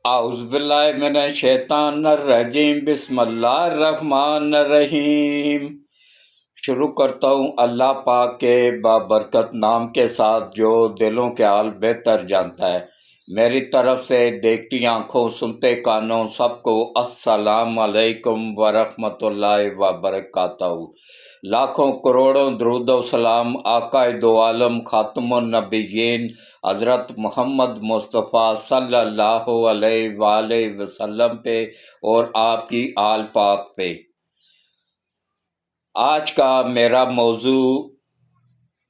اعوذ باللہ من الشیطان الرجیم، بسم اللہ الرحمن الرحیم۔ شروع کرتا ہوں اللہ پاک کے بابرکت نام کے ساتھ جو دلوں کے حال بہتر جانتا ہے۔ میری طرف سے دیکھتی آنکھوں سنتے کانوں سب کو السلام علیکم ورحمۃ اللہ وبرکاتہ۔ لاکھوں کروڑوں درود و سلام آقا دو عالم خاتم النبیین حضرت محمد مصطفیٰ صلی اللہ علیہ وآلہ وسلم پہ اور آپ کی آل پاک پہ۔ آج کا میرا موضوع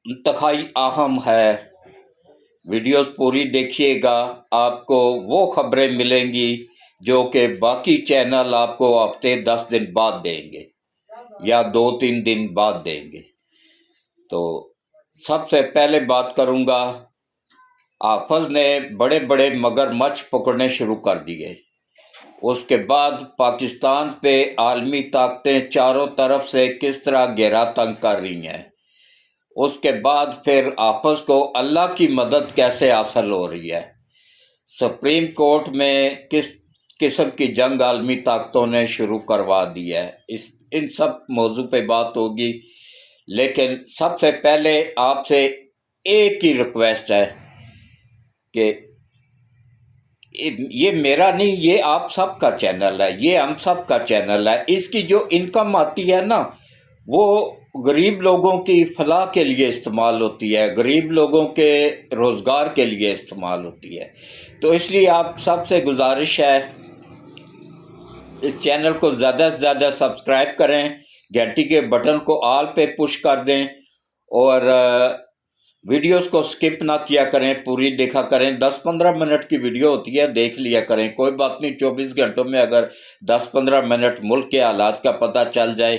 انتہائی اہم ہے، ویڈیوز پوری دیکھیے گا، آپ کو وہ خبریں ملیں گی جو کہ باقی چینل آپ کو ہفتے 10 دن بعد دیں گے یا 2-3 دن بعد دیں گے۔ تو سب سے پہلے بات کروں گا، حافظ نے بڑے بڑے مگرمچھ پکڑنے شروع کر دیے۔ اس کے بعد پاکستان پہ عالمی طاقتیں چاروں طرف سے کس طرح گھیرا تنگ کر رہی ہیں۔ اس کے بعد پھر حافظ کو اللہ کی مدد کیسے حاصل ہو رہی ہے۔ سپریم کورٹ میں کس قسم کی جنگ عالمی طاقتوں نے شروع کروا دی ہے، ان سب موضوع پہ بات ہوگی۔ لیکن سب سے پہلے آپ سے ایک ہی ریکویسٹ ہے کہ یہ میرا نہیں، یہ آپ سب کا چینل ہے، یہ ہم سب کا چینل ہے۔ اس کی جو انکم آتی ہے نا، وہ غریب لوگوں کی فلاح کے لیے استعمال ہوتی ہے، غریب لوگوں کے روزگار کے لیے استعمال ہوتی ہے۔ تو اس لیے آپ سب سے گزارش ہے، اس چینل کو زیادہ سے زیادہ سبسکرائب کریں، گھنٹی کے بٹن کو آل پہ پش کر دیں، اور ویڈیوز کو سکپ نہ کیا کریں، پوری دیکھا کریں۔ 10-15 منٹ کی ویڈیو ہوتی ہے، دیکھ لیا کریں، کوئی بات نہیں۔ 24 گھنٹوں میں اگر 10-15 منٹ ملک کے حالات کا پتہ چل جائے۔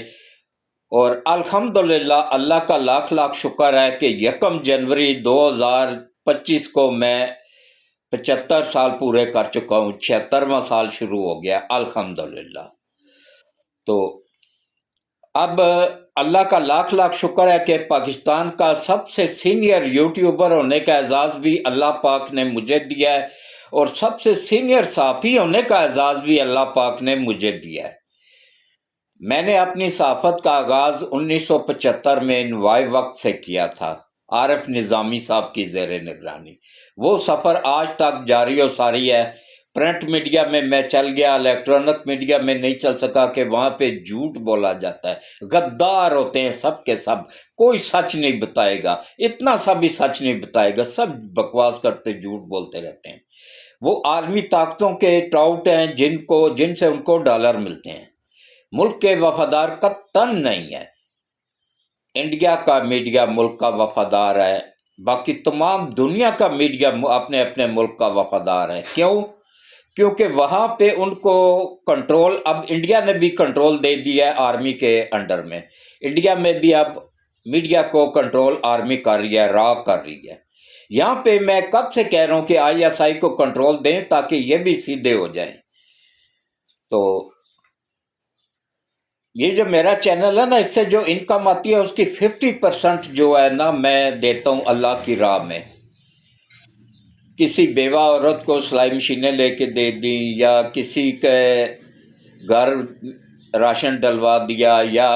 اور الحمدللہ اللہ کا لاکھ لاکھ شکر ہے کہ 1 جنوری 2025 کو میں 75 سال پورے کر چکا ہوں، 76واں سال شروع ہو گیا الحمدللہ۔ تو اب اللہ کا لاکھ لاکھ شکر ہے کہ پاکستان کا سب سے سینئر یوٹیوبر ہونے کا اعزاز بھی اللہ پاک نے مجھے دیا ہے، اور سب سے سینئر صحافی ہونے کا اعزاز بھی اللہ پاک نے مجھے دیا ہے۔ میں نے اپنی صحافت کا آغاز 1975 میں انواع وقت سے کیا تھا، عارف نظامی صاحب کی زیر نگرانی۔ وہ سفر آج تک جاری و ساری ہے۔ پرنٹ میڈیا میں چل گیا، الیکٹرانک میڈیا میں نہیں چل سکا کہ وہاں پہ جھوٹ بولا جاتا ہے، غدار ہوتے ہیں سب کے سب، کوئی سچ نہیں بتائے گا، اتنا سا بھی سچ نہیں بتائے گا، سب بکواس کرتے جھوٹ بولتے رہتے ہیں۔ وہ عالمی طاقتوں کے ٹراؤٹ ہیں جن سے ان کو ڈالر ملتے ہیں۔ ملک کے وفادار قطعاً نہیں ہے۔ انڈیا کا میڈیا ملک کا وفادار ہے، باقی تمام دنیا کا میڈیا اپنے اپنے ملک کا وفادار ہے۔ کیونکہ وہاں پہ ان کو کنٹرول، اب انڈیا نے بھی کنٹرول دے دیا ہے آرمی کے انڈر میں۔ انڈیا میں بھی اب میڈیا کو کنٹرول آرمی کر رہی ہے، را کر رہی ہے۔ یہاں پہ میں کب سے کہہ رہا ہوں کہ ISI کو کنٹرول دیں تاکہ یہ بھی سیدھے ہو جائیں۔ تو یہ جو میرا چینل ہے نا، اس سے جو انکم آتی ہے اس کی 50% جو ہے نا میں دیتا ہوں اللہ کی راہ میں۔ کسی بیوہ عورت کو سلائی مشینیں لے کے دے دیں، یا کسی کے گھر راشن ڈلوا دیا، یا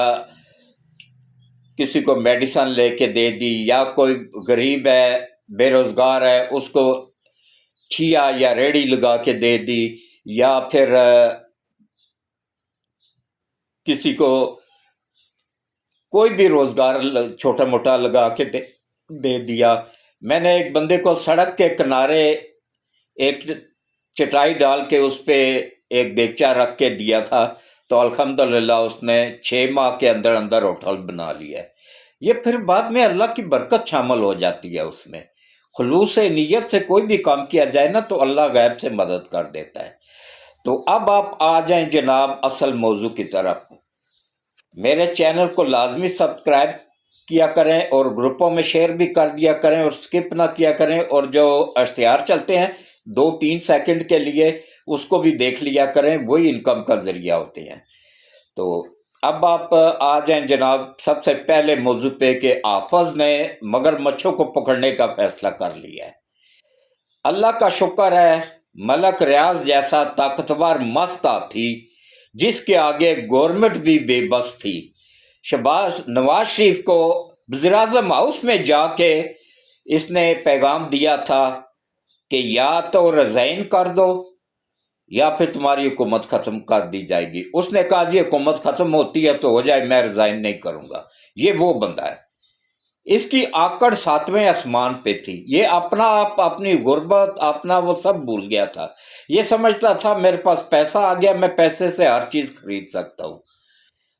کسی کو میڈیسن لے کے دے دی، یا کوئی غریب ہے بے روزگار ہے اس کو ٹھیا یا ریڑھی لگا کے دے دی، یا پھر کسی کو کوئی بھی روزگار چھوٹا موٹا لگا کے دے دیا۔ میں نے ایک بندے کو سڑک کے کنارے ایک چٹائی ڈال کے اس پہ ایک دیگچہ رکھ کے دیا تھا، تو الحمدللہ اس نے 6 ماہ کے اندر اندر ہوٹل بنا لیا ہے۔ یہ پھر بعد میں اللہ کی برکت شامل ہو جاتی ہے اس میں۔ خلوص نیت سے کوئی بھی کام کیا جائے نا تو اللہ غیب سے مدد کر دیتا ہے۔ تو اب آپ آ جائیں جناب اصل موضوع کی طرف۔ میرے چینل کو لازمی سبسکرائب کیا کریں، اور گروپوں میں شیئر بھی کر دیا کریں، اور سکپ نہ کیا کریں، اور جو اشتہار چلتے ہیں 2-3 سیکنڈ کے لیے اس کو بھی دیکھ لیا کریں، وہی انکم کا ذریعہ ہوتے ہیں۔ تو اب آپ آ جائیں جناب سب سے پہلے موضوع پہ کہ حافظ نے مگرمچھوں کو پکڑنے کا فیصلہ کر لیا ہے۔ اللہ کا شکر ہے، ملک ریاض جیسا طاقتور مست تھی جس کے آگے گورنمنٹ بھی بے بس تھی۔ نواز شریف کو وزیر اعظم ہاؤس میں جا کے اس نے پیغام دیا تھا کہ یا تو ریزائن کر دو یا پھر تمہاری حکومت ختم کر دی جائے گی۔ اس نے کہا جی حکومت ختم ہوتی ہے تو ہو جائے، میں ریزائن نہیں کروں گا۔ یہ وہ بندہ ہے، اس کی آکڑ ساتویں آسمان پہ تھی۔ یہ اپنا آپ، اپنی غربت، اپنا وہ سب بھول گیا تھا۔ یہ سمجھتا تھا میرے پاس پیسہ آ گیا، میں پیسے سے ہر چیز خرید سکتا ہوں۔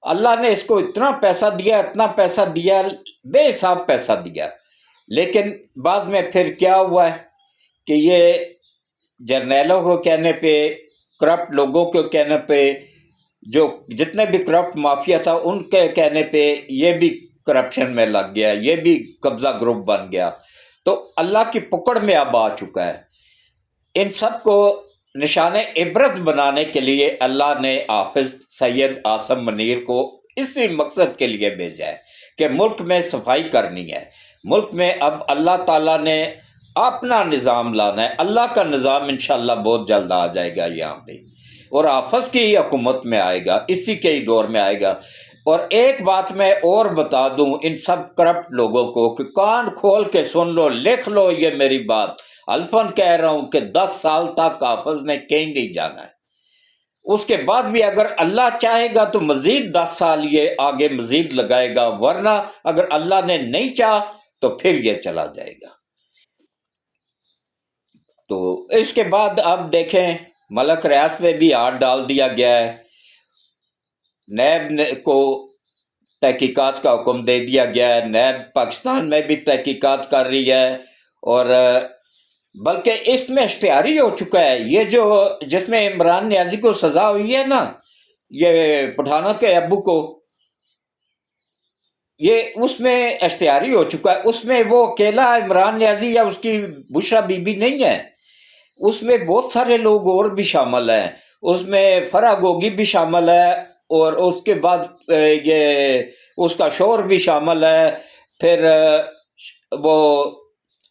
اللہ نے اس کو اتنا پیسہ دیا، اتنا پیسہ دیا، بے حساب پیسہ دیا، لیکن بعد میں پھر کیا ہوا ہے کہ یہ جرنیلوں کو کہنے پہ، کرپٹ لوگوں کو کہنے پہ، جو جتنے بھی کرپٹ مافیا تھا ان کے کہنے پہ یہ بھی کرپشن میں لگ گیا، یہ بھی قبضہ گروپ بن گیا۔ تو اللہ کی پکڑ میں اب آ چکا ہے۔ ان سب کو نشان عبرت بنانے کے لیے اللہ نے حافظ سید عاصم منیر کو اسی مقصد کے لیے بھیجا ہے کہ ملک میں صفائی کرنی ہے۔ ملک میں اب اللہ تعالیٰ نے اپنا نظام لانا ہے۔ اللہ کا نظام انشاءاللہ بہت جلد آ جائے گا یہاں پہ، اور حافظ کی ہی حکومت میں آئے گا، اسی کے ہی دور میں آئے گا۔ اور ایک بات میں اور بتا دوں ان سب کرپٹ لوگوں کو کہ کان کھول کے سن لو، لکھ لو یہ میری بات، الفاً کہہ رہا ہوں کہ 10 سال تک حافظ نے کہیں نہیں جانا ہے۔ اس کے بعد بھی اگر اللہ چاہے گا تو مزید 10 سال یہ آگے مزید لگائے گا، ورنہ اگر اللہ نے نہیں چاہا تو پھر یہ چلا جائے گا۔ تو اس کے بعد اب دیکھیں ملک ریاض پہ بھی ہاتھ ڈال دیا گیا ہے، نیب کو تحقیقات کا حکم دے دیا گیا ہے، نیب پاکستان میں بھی تحقیقات کر رہی ہے، اور بلکہ اس میں اشتہاری ہو چکا ہے۔ یہ جو جس میں عمران نیازی کو سزا ہوئی ہے نا، یہ پٹھانوں کے ابو کو، یہ اس میں اشتہاری ہو چکا ہے۔ اس میں وہ اکیلا عمران نیازی یا اس کی بشرا بی بی نہیں ہے، اس میں بہت سارے لوگ اور بھی شامل ہیں۔ اس میں فرح گوگی بھی شامل ہے، اور اس کے بعد یہ اس کا شوہر بھی شامل ہے، پھر وہ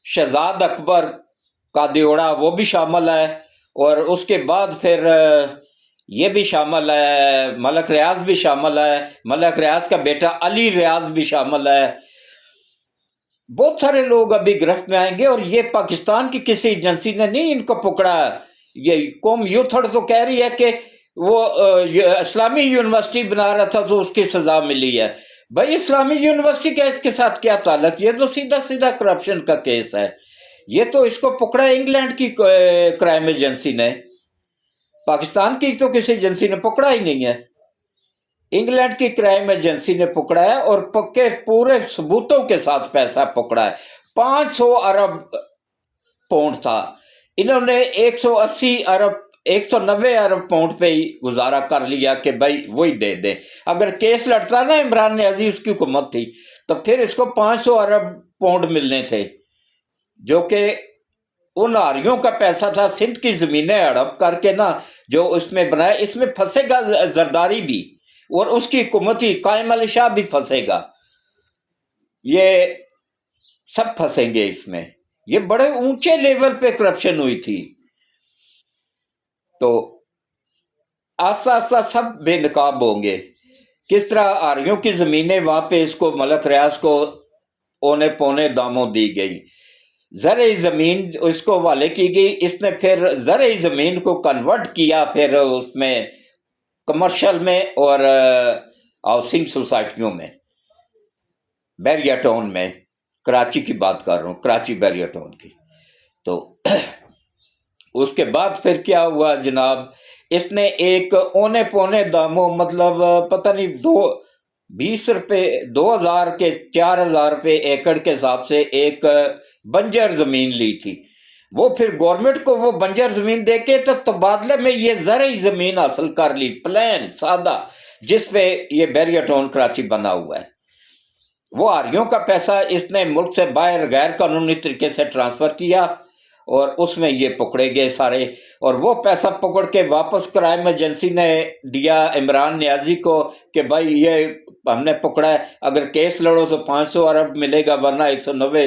شہزاد اکبر قادیوڑا وہ بھی شامل ہے، اور اس کے بعد پھر یہ بھی شامل ہے، ملک ریاض بھی شامل ہے، ملک ریاض کا بیٹا علی ریاض بھی شامل ہے۔ بہت سارے لوگ ابھی گرفت میں آئیں گے، اور یہ پاکستان کی کسی ایجنسی نے نہیں ان کو پکڑا۔ یہ قوم یوتھڑ تو کہہ رہی ہے کہ وہ اسلامی یونیورسٹی بنا رہا تھا تو اس کی سزا ملی ہے۔ بھائی اسلامی یونیورسٹی کا اس کے ساتھ کیا تعلق؟ یہ تو سیدھا سیدھا کرپشن کا کیس ہے۔ یہ تو اس کو پکڑا انگلینڈ کی کرائم ایجنسی نے، پاکستان کی تو کسی ایجنسی نے پکڑا ہی نہیں ہے۔ انگلینڈ کی کرائم ایجنسی نے پکڑا ہے، اور پکے پورے ثبوتوں کے ساتھ پیسہ پکڑا ہے۔ 500 ارب پاؤنڈ تھا، انہوں نے 190 ارب پاؤنڈ پہ ہی گزارا کر لیا کہ بھائی وہی دے دیں۔ اگر کیس لڑتا نا عمران نیازی، اس کی حکومت تھی، تو پھر اس کو 500 ارب پاؤنڈ ملنے تھے، جو کہ ان آریوں کا پیسہ تھا۔ سندھ کی زمینیں ہڑپ کر کے نا جو اس میں بنایا، اس میں پھنسے گا زرداری بھی، اور اس کی حکومتی قائم علی شاہ بھی پھنسے گا، یہ سب پھنسیں گے اس میں۔ یہ بڑے اونچے لیول پہ کرپشن ہوئی تھی۔ تو آہستہ آہستہ سب بے نقاب ہوں گے۔ کس طرح آریوں کی زمینیں وہاں پہ اس کو ملک ریاض کو اونے پونے داموں دی گئی، زرعی زمین اس کو حوالے کی گئی۔ اس نے پھر زرعی زمین کو کنورٹ کیا پھر اس میں کمرشل میں اور ہاؤسنگ سوسائٹیوں میں، بیریا ٹاؤن میں، کراچی کی بات کر رہا ہوں، کراچی بیریا ٹاؤن کی۔ تو اس کے بعد پھر کیا ہوا جناب، اس نے ایک اونے پونے داموں، مطلب پتہ نہیں 20 روپے 2000 کے 4000 روپے ایکڑ کے حساب سے ایک بنجر زمین لی تھی۔ وہ پھر گورنمنٹ کو وہ بنجر زمین دے کے تو تبادلے میں یہ زرعی زمین حاصل کر لی، پلین سادہ، جس پہ یہ بیریا ٹاؤن کراچی بنا ہوا ہے۔ وہ آریوں کا پیسہ اس نے ملک سے باہر غیر قانونی طریقے سے ٹرانسفر کیا، اور اس میں یہ پکڑے گئے سارے، اور وہ پیسہ پکڑ کے واپس کرائم ایجنسی نے دیا عمران نیازی کو کہ بھائی یہ ہم نے پکڑا ہے، اگر کیس لڑو تو 500 ارب ملے گا، ورنہ 190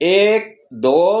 1 2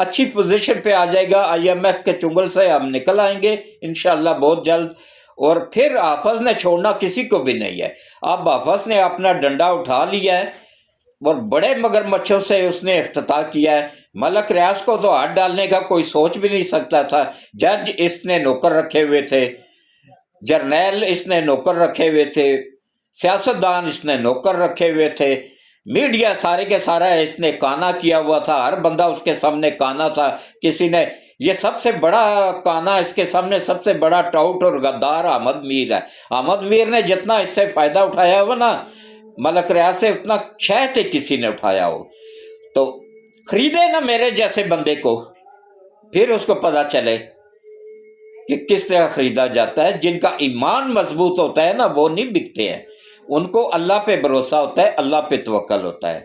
اچھی پوزیشن پہ آ جائے گا، IMF کے چنگل سے ہم نکل آئیں گے انشاءاللہ بہت جلد۔ اور پھر حافظ نے چھوڑنا کسی کو بھی نہیں ہے۔ اب حافظ نے اپنا ڈنڈا اٹھا لیا ہے اور بڑے مگرمچھوں سے اس نے افتتاح کیا ہے۔ ملک ریاض کو تو ہاتھ ڈالنے کا کوئی سوچ بھی نہیں سکتا تھا۔ جج اس نے نوکر رکھے ہوئے تھے، جرنیل اس نے نوکر رکھے ہوئے تھے، سیاستدان اس نے نوکر رکھے ہوئے تھے، میڈیا سارے کے سارا اس نے کانا کیا ہوا تھا، ہر بندہ اس کے سامنے کانا تھا۔ کسی نے یہ سب سے بڑا کانا اس کے سامنے، سب سے بڑا ٹاؤٹ اور غدار احمد میر ہے۔ احمد میر نے جتنا اس سے فائدہ اٹھایا ہوا نا ملک ریاض سے، اتنا شاید ہی کسی نے اٹھایا ہو۔ تو خریدے نا میرے جیسے بندے کو، پھر اس کو پتہ چلے کہ کس طرح خریدا جاتا ہے۔ جن کا ایمان مضبوط ہوتا ہے نا وہ نہیں بکتے ہیں، ان کو اللہ پہ بھروسہ ہوتا ہے، اللہ پہ توکل ہوتا ہے۔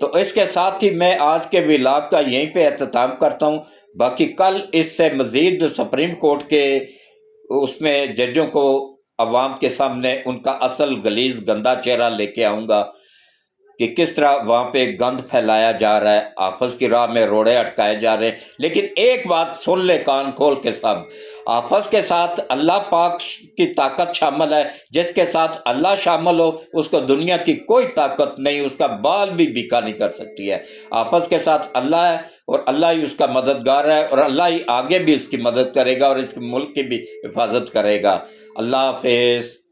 تو اس کے ساتھ ہی میں آج کے ولاگ کا یہیں پہ اختتام کرتا ہوں۔ باقی کل اس سے مزید سپریم کورٹ کے اس میں ججوں کو عوام کے سامنے ان کا اصل غلیظ گندا چہرہ لے کے آؤں گا کہ کس طرح وہاں پہ گند پھیلایا جا رہا ہے، حافظ کی راہ میں روڑے اٹکائے جا رہے ہیں۔ لیکن ایک بات سن لے کان کھول کے سب، حافظ کے ساتھ اللہ پاک کی طاقت شامل ہے۔ جس کے ساتھ اللہ شامل ہو اس کو دنیا کی کوئی طاقت نہیں، اس کا بال بھی بیکا نہیں کر سکتی ہے۔ حافظ کے ساتھ اللہ ہے اور اللہ ہی اس کا مددگار ہے، اور اللہ ہی آگے بھی اس کی مدد کرے گا اور اس ملک کی بھی حفاظت کرے گا۔ اللہ حافظ۔